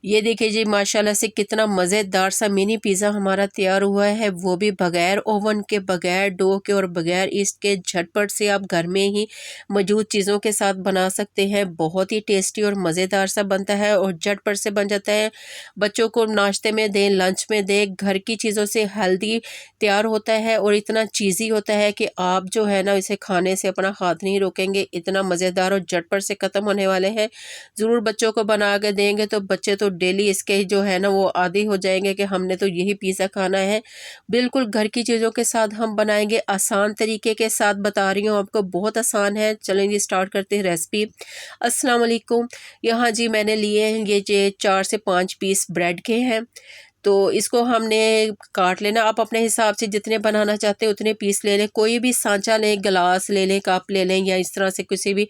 ये देखिए जी माशाल्लाह से कितना मज़ेदार सा मिनी पिज़्ज़ा हमारा तैयार हुआ है, वो भी बगैर ओवन के, बगैर डो के और बगैर ईस्ट के। झटपट से आप घर में ही मौजूद चीज़ों के साथ बना सकते हैं। बहुत ही टेस्टी और मज़ेदार सा बनता है और झटपट से बन जाता है। बच्चों को नाश्ते में दें, लंच में दें, घर की चीज़ों से हेल्दी तैयार होता है और इतना चीज़ी होता है कि आप जो है ना इसे खाने से अपना हाथ नहीं रोकेंगे। इतना मज़ेदार और झटपट से ख़त्म होने वाले हैं। ज़रूर बच्चों को बना के देंगे तो बच्चे तो डेली इसके जो है ना वो आदी हो जाएंगे कि हमने तो यही पिज़्ज़ा खाना है। बिल्कुल घर की चीज़ों के साथ हम बनाएंगे, आसान तरीके के साथ बता रही हूँ आपको, बहुत आसान है। चलें जी स्टार्ट करते हैं रेसिपी। अस्सलाम वालेकुम। यहाँ जी मैंने लिए हैं ये 4 से 5 पीस ब्रेड के हैं। तो इसको हमने काट लेना। आप अपने हिसाब से जितने बनाना चाहते हैं उतने पीस ले लें। कोई भी सांचा लें, गिलास ले लें, कप ले लें या इस तरह से किसी भी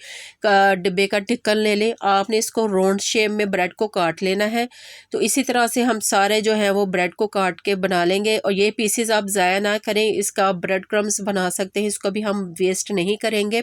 का डिब्बे का ढक्कन ले लें। आपने इसको राउंड शेप में ब्रेड को काट लेना है। तो इसी तरह से हम सारे जो हैं वो ब्रेड को काट के बना लेंगे और ये पीसेस आप ज़ाया ना करें। इसका आप ब्रेड क्रम्स बना सकते हैं, इसको भी हम वेस्ट नहीं करेंगे।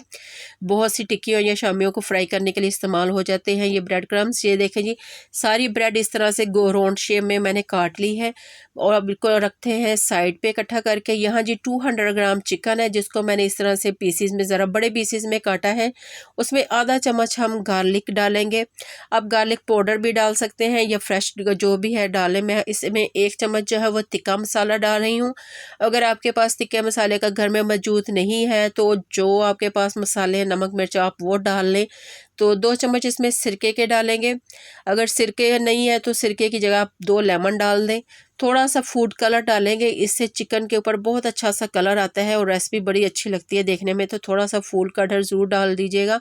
बहुत सी टिक्कियों या शामियों को फ्राई करने के लिए इस्तेमाल हो जाते हैं ये ब्रेड क्रम्स। ये देखें जी सारी ब्रेड इस तरह से गो राउंड शेप में मैंने काट ली है और अब इसको रखते हैं साइड पे इकट्ठा करके। यहाँ जी 200 ग्राम चिकन है जिसको मैंने इस तरह से पीसीज में, ज़रा बड़े पीसीज में काटा है। उसमें आधा चम्मच हम गार्लिक डालेंगे। अब गार्लिक पाउडर भी डाल सकते हैं या फ्रेश जो भी है डालें। मैं इसमें 1 चम्मच जो है वो तिक्का मसाला डाल रही हूँ। अगर आपके पास तिक्के मसाले का घर में मौजूद नहीं है तो जो आपके पास मसाले नमक मिर्च आप वो डाल लें। तो 2 चम्मच इसमें सिरके के डालेंगे। अगर सिरके नहीं है तो सिरके की जगह आप 2 लेमन डाल दें। थोड़ा सा फूड कलर डालेंगे, इससे चिकन के ऊपर बहुत अच्छा सा कलर आता है और रेसिपी बड़ी अच्छी लगती है देखने में। तो थोड़ा सा फूड कलर ज़रूर डाल दीजिएगा।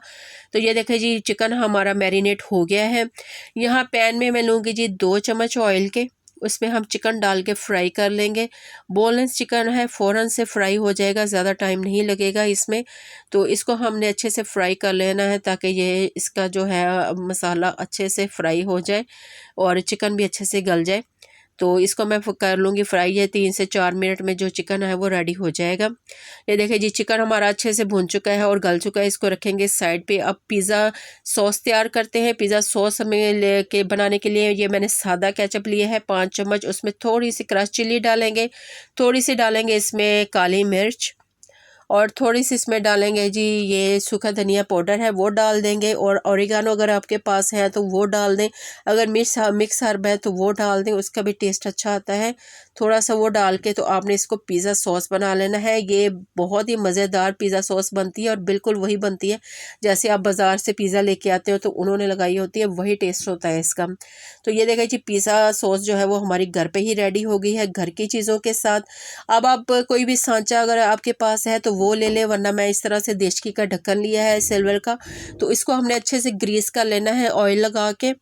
तो ये देखें जी चिकन हमारा मैरिनेट हो गया है। यहाँ पैन में मैं लूँगी जी 2 चम्मच ऑयल के, उसमें हम चिकन डाल के फ्राई कर लेंगे। बोनलेस चिकन है, फ़ौरन से फ्राई हो जाएगा, ज़्यादा टाइम नहीं लगेगा इसमें। तो इसको हमने अच्छे से फ्राई कर लेना है ताकि ये इसका जो है मसाला अच्छे से फ्राई हो जाए और चिकन भी अच्छे से गल जाए। तो इसको मैं कर लूँगी फ्राई। ये 3 से 4 मिनट में जो चिकन है वो रेडी हो जाएगा। ये देखिए जी चिकन हमारा अच्छे से भुन चुका है और गल चुका है। इसको रखेंगे साइड पे। अब पिज़्ज़ा सॉस तैयार करते हैं। पिज़्ज़ा सॉस हमें लेके बनाने के लिए ये मैंने सादा केचप लिया है 5 चम्मच। उसमें थोड़ी सी क्रश चिल्ली डालेंगे, थोड़ी सी डालेंगे इसमें काली मिर्च और थोड़ी सी इसमें डालेंगे जी ये सूखा धनिया पाउडर है वो डाल देंगे और ओरिगानो अगर आपके पास है तो वो डाल दें। अगर मिक्स हर्ब है तो वो डाल दें, उसका भी टेस्ट अच्छा आता है। थोड़ा सा वो डाल के तो आपने इसको पिज़्ज़ा सॉस बना लेना है। ये बहुत ही मज़ेदार पिज़्ज़ा सॉस बनती है और बिल्कुल वही बनती है जैसे आप बाज़ार से पिज़्ज़ा लेके आते हो तो उन्होंने लगाई होती है, वही टेस्ट होता है इसका। तो ये देखिए जी पिज़्ज़ा सॉस जो है वो हमारी घर पे ही रेडी हो गई है घर की चीज़ों के साथ। अब आप कोई भी सांचा अगर आपके पास है तो वो ले ले, वरना मैं इस तरह से देशकी का ढक्कन लिया है सिल्वर का। तो इसको हमने अच्छे से ग्रीस कर लेना है ऑयल लगा के।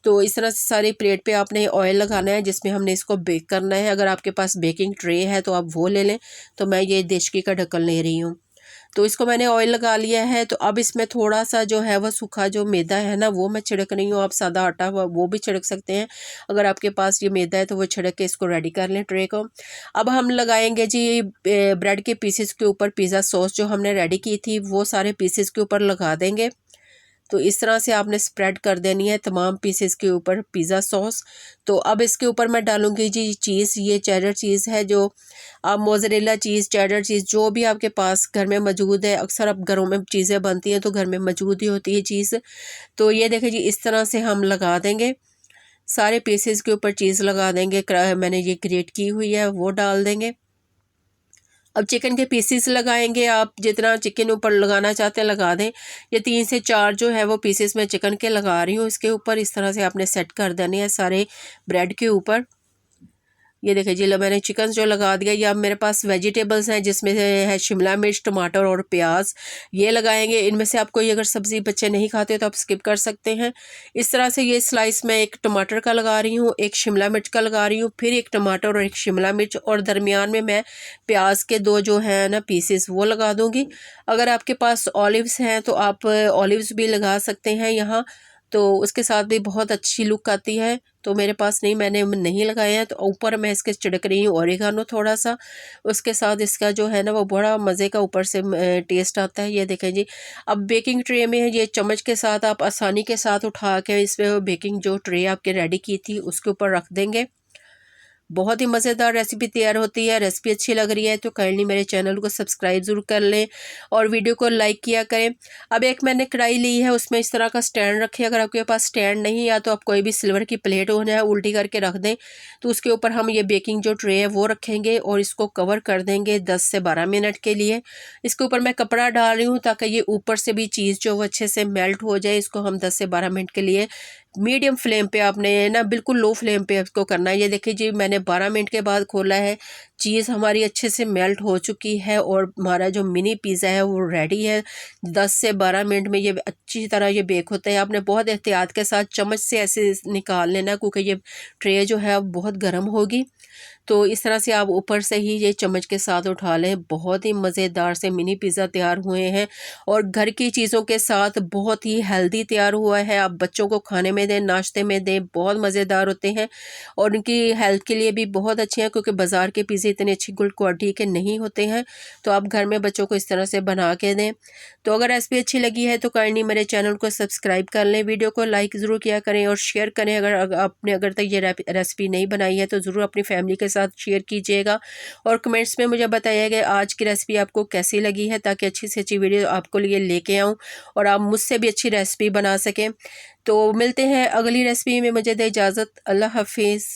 तो इस तरह से सारी प्लेट पे आपने ऑयल लगाना है जिसमें हमने इसको बेक करना है। अगर आपके पास बेकिंग ट्रे है तो आप वो ले लें। तो मैं ये देशकी का ढक्कन ले रही हूँ। तो इसको मैंने ऑयल लगा लिया है। तो अब इसमें थोड़ा सा जो है वो सूखा जो मैदा है ना वो मैं छिड़क रही हूँ। आप सादा आटा वो भी छिड़क सकते हैं। अगर आपके पास ये मैदा है तो वो छिड़क के इसको रेडी कर लें ट्रे को। अब हम लगाएंगे जी ब्रेड के पीसेस के ऊपर पिज़्ज़ा सॉस जो हमने रेडी की थी वो सारे पीसेस के ऊपर लगा देंगे। तो इस तरह से आपने स्प्रेड कर देनी है तमाम पीसेस के ऊपर पिज़्ज़ा सॉस। तो अब इसके ऊपर मैं डालूंगी जी चीज़। ये चेडर चीज़ है, जो आप मोज़रेला चीज़, चेडर चीज़ जो भी आपके पास घर में मौजूद है। अक्सर अब घरों में चीज़ें बनती हैं तो घर में मौजूद ही होती है चीज़। तो ये देखिए जी इस तरह से हम लगा देंगे, सारे पीसेस के ऊपर चीज़ लगा देंगे। मैंने ये ग्रेट की हुई है वो डाल देंगे। अब चिकन के पीसेस लगाएंगे, आप जितना चिकन ऊपर लगाना चाहते हैं लगा दें। ये 3 से 4 जो है वो पीसेस मैं चिकन के लगा रही हूँ इसके ऊपर। इस तरह से आपने सेट कर देने हैं सारे ब्रेड के ऊपर। ये देखिए जी मैंने चिकन जो लगा दिया। या मेरे पास वेजिटेबल्स हैं जिसमें है शिमला मिर्च, टमाटर और प्याज, ये लगाएंगे। इनमें से आप कोई अगर सब्ज़ी बच्चे नहीं खाते तो आप स्किप कर सकते हैं। इस तरह से ये स्लाइस में एक टमाटर का लगा रही हूँ, एक शिमला मिर्च का लगा रही हूँ, फिर एक टमाटर और एक शिमला मिर्च और दरमियान में मैं प्याज के 2 जो है ना पीसेस वो लगा दूँगी। अगर आपके पास ऑलिव्स हैं तो आप ऑलिव्स भी लगा सकते हैं यहाँ। तो उसके साथ भी बहुत अच्छी लुक आती है। तो मेरे पास मैंने नहीं लगाए हैं, तो ऊपर मैं इसके छिड़क रही हूँ ओरिगानो थोड़ा सा। उसके साथ इसका जो है ना वो बड़ा मज़े का ऊपर से टेस्ट आता है। ये देखें जी। अब बेकिंग ट्रे में ये चम्मच के साथ आप आसानी के साथ उठा के इसमें बेकिंग जो ट्रे आपके रेडी की थी उसके ऊपर रख देंगे। बहुत ही मज़ेदार रेसिपी तैयार होती है। रेसिपी अच्छी लग रही है तो काइंडली मेरे चैनल को सब्सक्राइब ज़रूर कर लें और वीडियो को लाइक किया करें। अब एक मैंने कढ़ाई ली है, उसमें इस तरह का स्टैंड रखें। अगर आपके पास स्टैंड नहीं या तो आप कोई भी सिल्वर की प्लेट हो जाए उल्टी करके रख दें, तो उसके ऊपर हम ये बेकिंग जो ट्रे है वो रखेंगे और इसको कवर कर देंगे 10 से 12 मिनट के लिए। इसके ऊपर मैं कपड़ा डाल रही हूँ ताकि ये ऊपर से भी चीज़ जो वो अच्छे से मेल्ट हो जाए। इसको हम 10 से 12 मिनट के लिए मीडियम फ्लेम पे आपने ना बिल्कुल लो फ्लेम पे इसको करना है। ये देखिए जी, मैंने 12 मिनट के बाद खोला है, चीज़ हमारी अच्छे से मेल्ट हो चुकी है और हमारा जो मिनी पिज़्ज़ा है वो रेडी है। 10 से 12 मिनट में ये अच्छी तरह ये बेक होता है। आपने बहुत एहतियात के साथ चम्मच से ऐसे निकाल लेना क्योंकि ये ट्रे जो है बहुत गर्म होगी। तो इस तरह से आप ऊपर से ही ये चम्मच के साथ उठा लें। बहुत ही मज़ेदार से मिनी पिज़्ज़ा तैयार हुए हैं और घर की चीज़ों के साथ बहुत ही हेल्दी तैयार हुआ है। आप बच्चों को खाने में दें, नाश्ते में दें, बहुत मज़ेदार होते हैं और उनकी हेल्थ के लिए भी बहुत अच्छे हैं क्योंकि बाज़ार के पिज़्ज़े इतने अच्छी गुड क्वालिटी के नहीं होते हैं। तो आप घर में बच्चों को इस तरह से बना के दें। तो अगर रेसिपी अच्छी लगी है तो काइंडली मेरे चैनल को सब्सक्राइब कर लें, वीडियो को लाइक ज़रूर किया करें और शेयर करें। आपने अगर तक ये रेसिपी नहीं बनाई है तो ज़रूर अपनी फैमिली के साथ शेयर कीजिएगा और कमेंट्स में मुझे बताइएगा आज की रेसिपी आपको कैसी लगी है, ताकि अच्छी से अच्छी वीडियो आपको लिए लेके आऊँ और आप मुझसे भी अच्छी रेसिपी बना सकें। तो मिलते हैं अगली रेसिपी में, मुझे दे इजाज़त। अल्लाह हाफिज़।